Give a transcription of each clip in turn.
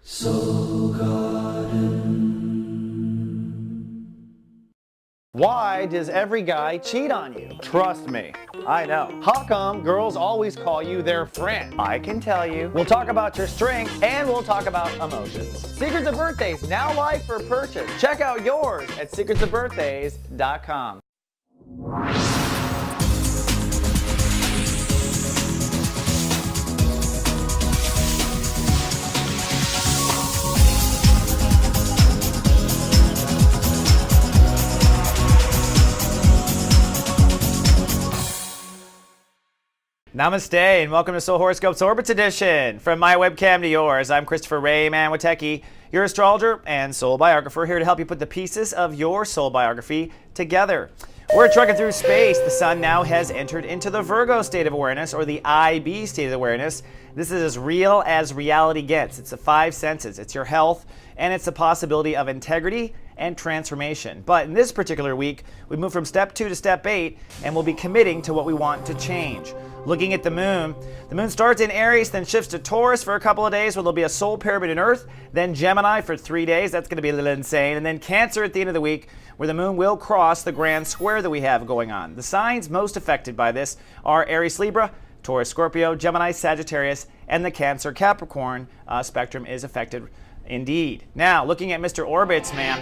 Soul Garden. Why does every guy cheat on you? Trust me, I know. How come girls always call you their friend? I can tell you. We'll talk about your strengths and we'll talk about emotions. Secrets of Birthdays, now live for purchase. Check out yours at secretsofbirthdays.com. Namaste and welcome to Soul Horoscopes Orbits Edition. From my webcam to yours, I'm Christopher Witecki, your astrologer and soul biographer, here to help you put the pieces of your soul biography together. We're trucking through space. The sun now has entered into the Virgo state of awareness, or the IB state of awareness. This is as real as reality gets. It's the five senses. It's your health, and it's the possibility of integrity and transformation. But in this particular week, we move from step 2 to step 8, and we'll be committing to what we want to change. Looking at the moon starts in Aries, then shifts to Taurus for a couple of days, where there'll be a soul pyramid in Earth, then Gemini for 3 days. That's going to be a little insane. And then Cancer at the end of the week, where the moon will cross the grand square that we have going on. The signs most affected by this are Aries, Libra, Taurus, Scorpio, Gemini, Sagittarius, and the Cancer, Capricorn spectrum is affected indeed. Now, looking at Mr. Orbits, man.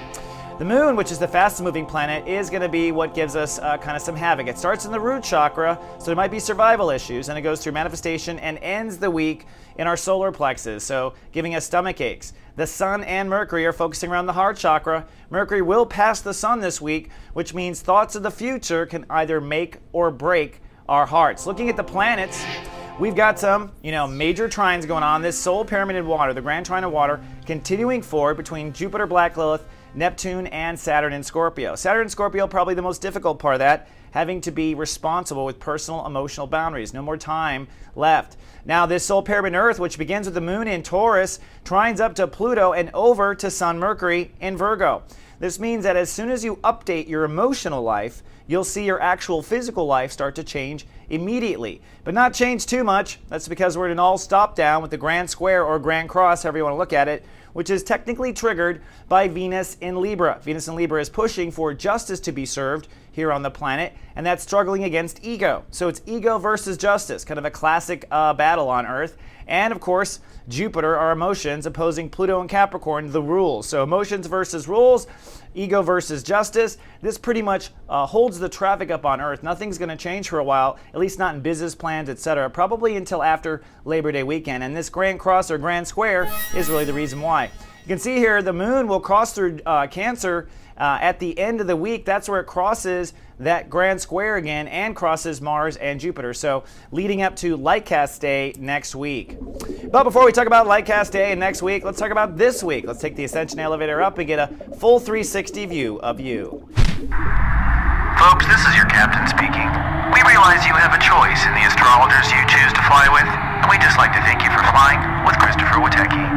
The moon, which is the fastest moving planet, is going to be what gives us kind of some havoc. It starts in the root chakra, so there might be survival issues, and it goes through manifestation and ends the week in our solar plexus, so giving us stomach aches. The sun and Mercury are focusing around the heart chakra. Mercury will pass the sun this week, which means thoughts of the future can either make or break our hearts. Looking at the planets, we've got some, major trines going on. This soul pyramid in water, the grand trine of water, continuing forward between Jupiter, Black Lilith, Neptune, and Saturn in Scorpio. Saturn in Scorpio, probably the most difficult part of that, having to be responsible with personal emotional boundaries. No more time left. Now, this soul pyramid in Earth, which begins with the moon in Taurus, trines up to Pluto and over to Sun Mercury in Virgo. This means that as soon as you update your emotional life, you'll see your actual physical life start to change immediately. But not change too much. That's because we're in an all stop down with the grand square or grand cross, however you want to look at it, which is technically triggered by Venus in Libra. Venus in Libra is pushing for justice to be served here on the planet, and that's struggling against ego. So it's ego versus justice, kind of a classic battle on Earth. And of course, Jupiter, our emotions, opposing Pluto and Capricorn, the rules. So emotions versus rules, ego versus justice. This pretty much holds the traffic up on Earth. Nothing's going to change for a while, at least not in business plans, etc. Probably until after Labor Day weekend. And this grand cross or grand square is really the reason why. You can see here the moon will cross through Cancer at the end of the week. That's where it crosses that grand square again and crosses Mars and Jupiter. So leading up to Lightcast Day next week. But before we talk about Lightcast Day and next week, let's talk about this week. Let's take the Ascension elevator up and get a full 360 view of you. Folks, this is your captain speaking. We realize you have a choice in the astrologers you choose to fly with, and we'd just like to thank you for flying with Christopher Witecki.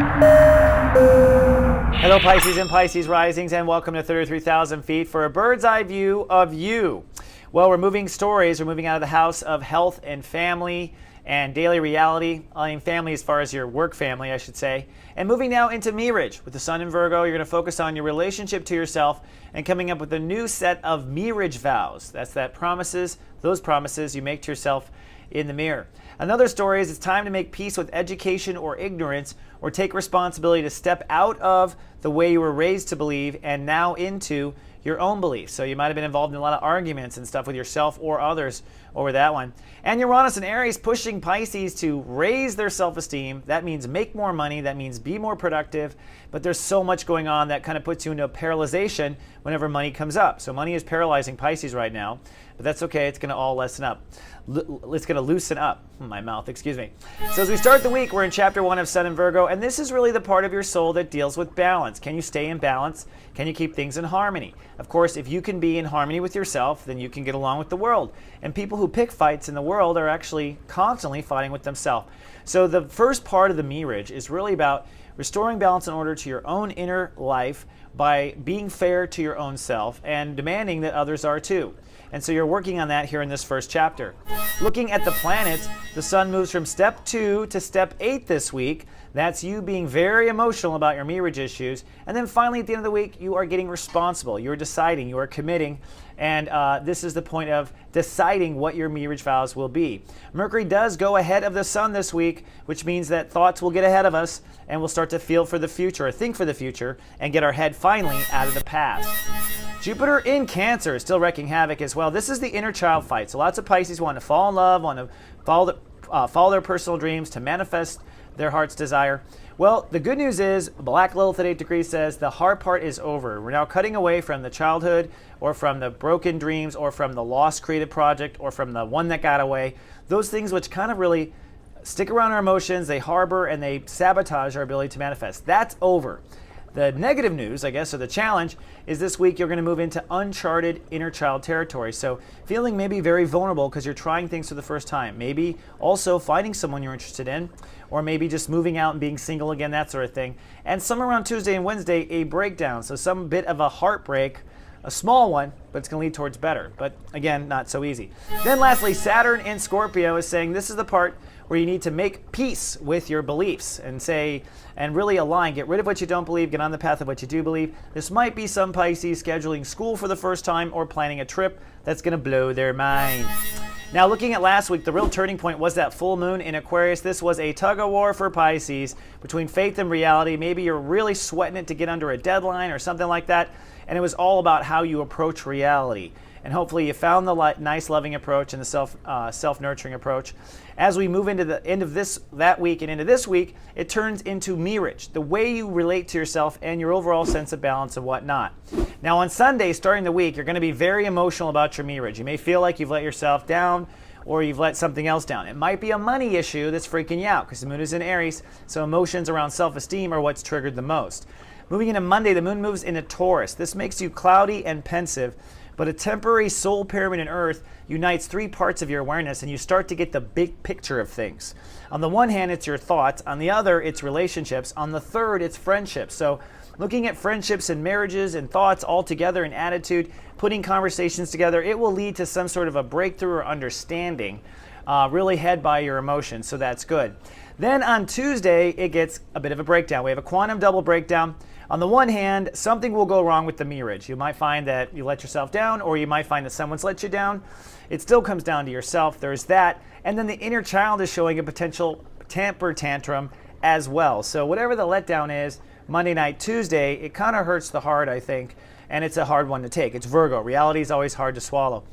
Hello Pisces and Pisces risings, and welcome to 33,000 feet for a bird's eye view of you. Well, we're moving stories. We're moving out of the house of health and family and daily reality. I mean family as far as your work family, I should say. And moving now into Mirage. With the sun in Virgo, you're going to focus on your relationship to yourself and coming up with a new set of Mirage vows. That's those promises you make to yourself in the mirror. Another story is it's time to make peace with education or ignorance, or take responsibility to step out of the way you were raised to believe and now into your own beliefs. So you might have been involved in a lot of arguments and stuff with yourself or others over that one. And Uranus and Aries pushing Pisces to raise their self-esteem. That means make more money. That means be more productive. But there's so much going on that kind of puts you into a paralyzation whenever money comes up. So money is paralyzing Pisces right now, but that's okay. It's going to all lessen up. It's going to loosen up. My mouth, excuse me. So as we start the week, we're in chapter 1 of Sun in Virgo, and this is really the part of your soul that deals with balance. Can you stay in balance? Can you keep things in harmony? Of course, if you can be in harmony with yourself, then you can get along with the world. And people who pick fights in the world are actually constantly fighting with themselves. So the first part of the Mirage is really about restoring balance and order to your own inner life, by being fair to your own self and demanding that others are too. And so you're working on that here in this first chapter. Looking at the planets, the sun moves from step 2 to step 8 this week. That's you being very emotional about your marriage issues. And then finally, at the end of the week, you are getting responsible. You're deciding, you are committing. And this is the point of deciding what your marriage vows will be. Mercury does go ahead of the sun this week, which means that thoughts will get ahead of us and we'll start to feel for the future or think for the future and get our head finally out of the past. Jupiter in Cancer is still wreaking havoc as well. This is the inner child fight. So lots of Pisces want to fall in love, want to follow their personal dreams, to manifest their heart's desire. Well, the good news is Black Lilith at 8 degrees says the hard part is over. We're now cutting away from the childhood or from the broken dreams or from the lost creative project or from the one that got away. Those things which kind of really stick around our emotions, they harbor and they sabotage our ability to manifest. That's over. The negative news, I guess, or the challenge, is this week you're going to move into uncharted inner child territory. So feeling maybe very vulnerable because you're trying things for the first time. Maybe also finding someone you're interested in, or maybe just moving out and being single again, that sort of thing. And somewhere around Tuesday and Wednesday, a breakdown. So some bit of a heartbreak, a small one, but it's going to lead towards better. But again, not so easy. Then lastly, Saturn in Scorpio is saying this is the part where you need to make peace with your beliefs and really align, get rid of what you don't believe, get on the path of what you do believe. This might be some Pisces scheduling school for the first time or planning a trip that's going to blow their mind. Now, looking at last week, the real turning point was that full moon in Aquarius. This was a tug-of-war for Pisces between faith and reality. Maybe you're really sweating it to get under a deadline or something like that, and it was all about how you approach reality. And hopefully you found the nice, loving approach and the self-nurturing approach. As we move into the end of that week and into this week, it turns into marriage, the way you relate to yourself and your overall sense of balance and whatnot. Now on Sunday, starting the week, you're going to be very emotional about your marriage. You may feel like you've let yourself down or you've let something else down. It might be a money issue that's freaking you out because the moon is in Aries, so emotions around self-esteem are what's triggered the most. Moving into Monday, the moon moves into Taurus. This makes you cloudy and pensive. But a temporary soul pyramid in Earth unites 3 parts of your awareness and you start to get the big picture of things. On the one hand, it's your thoughts. On the other, it's relationships. On the third, it's friendships. So looking at friendships and marriages and thoughts all together and attitude, putting conversations together, it will lead to some sort of a breakthrough or understanding, really head by your emotions. So that's good. Then on Tuesday, it gets a bit of a breakdown. We have a quantum double breakdown. On the one hand, something will go wrong with the marriage. You might find that you let yourself down, or you might find that someone's let you down. It still comes down to yourself. There's that. And then the inner child is showing a potential temper tantrum as well. So whatever the letdown is, Monday night, Tuesday, it kind of hurts the heart, I think, and it's a hard one to take. It's Virgo. Reality is always hard to swallow.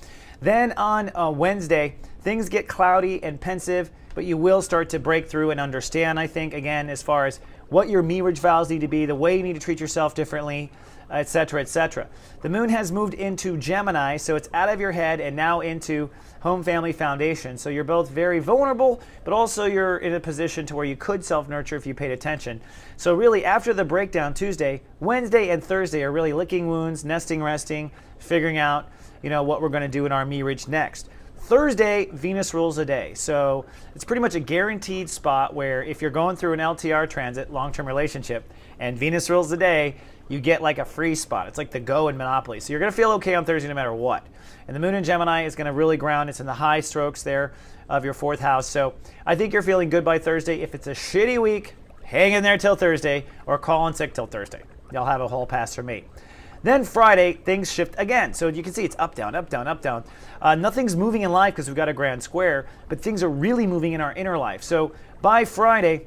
Then on Wednesday, things get cloudy and pensive, but you will start to break through and understand, I think, again, as far as what your marriage vows need to be, the way you need to treat yourself differently, etc., etc. The moon has moved into Gemini, so it's out of your head and now into home family foundation. So you're both very vulnerable, but also you're in a position to where you could self-nurture if you paid attention. So really, after the breakdown Tuesday, Wednesday and Thursday are really licking wounds, nesting, resting, figuring out, what we're going to do in our marriage next. Thursday, Venus rules the day. So it's pretty much a guaranteed spot where if you're going through an LTR transit, long-term relationship, and Venus rules the day, you get like a free spot. It's like the go in Monopoly. So you're going to feel okay on Thursday no matter what. And the moon in Gemini is going to really ground. It's in the high strokes there of your 4th house. So I think you're feeling good by Thursday. If it's a shitty week, hang in there till Thursday or call in sick till Thursday. You'll have a whole pass from me. Then Friday, things shift again. So you can see it's up, down, up, down, up, down. Nothing's moving in life because we've got a grand square, but things are really moving in our inner life. So by Friday,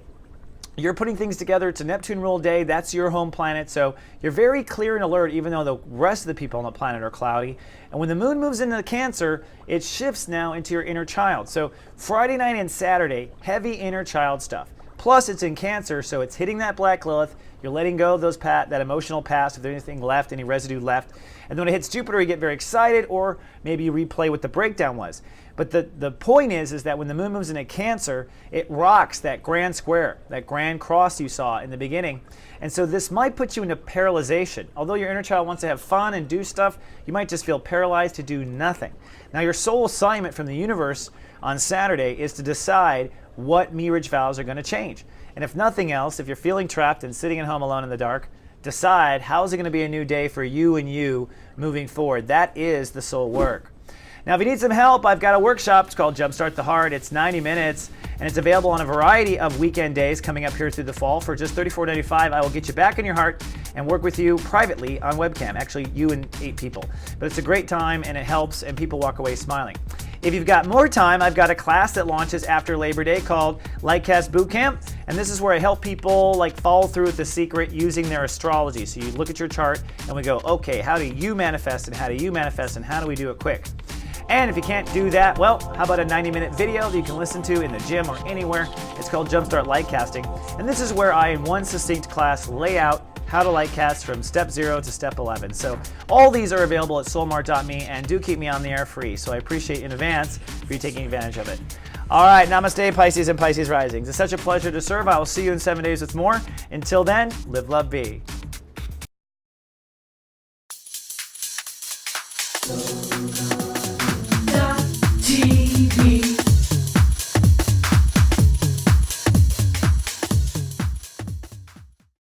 you're putting things together. It's a Neptune ruled day. That's your home planet. So you're very clear and alert, even though the rest of the people on the planet are cloudy. And when the moon moves into Cancer, it shifts now into your inner child. So Friday night and Saturday, heavy inner child stuff. Plus, it's in Cancer, so it's hitting that Black Lilith. You're letting go of that emotional past, if there's anything left, any residue left. And then when it hits Jupiter, you get very excited, or maybe you replay what the breakdown was. But the point is that when the moon moves into Cancer, it rocks that grand square, that grand cross you saw in the beginning. And so this might put you into paralyzation. Although your inner child wants to have fun and do stuff, you might just feel paralyzed to do nothing. Now, your soul assignment from the universe on Saturday is to decide what marriage vows are going to change. And if nothing else, if you're feeling trapped and sitting at home alone in the dark, decide how is it going to be a new day for you and you moving forward. That is the soul work. Now, if you need some help, I've got a workshop. It's called Jumpstart the Heart. It's 90 minutes, and it's available on a variety of weekend days coming up here through the fall. For just $34.95, I will get you back in your heart and work with you privately on webcam. Actually, you and 8 people. But it's a great time, and it helps, and people walk away smiling. If you've got more time, I've got a class that launches after Labor Day called Lightcast Bootcamp, and this is where I help people follow through with the secret using their astrology. So you look at your chart, and we go, okay, how do you manifest, and how do you manifest, and how do we do it quick? And if you can't do that, well, how about a 90-minute video that you can listen to in the gym or anywhere? It's called Jumpstart Lightcasting. And this is where I, in one succinct class, lay out how to lightcast from step 0 to step 11. So all these are available at soulmart.me, and do keep me on the air free. So I appreciate in advance for you taking advantage of it. All right, namaste, Pisces and Pisces risings. It's such a pleasure to serve. I will see you in 7 days with more. Until then, live, love, be.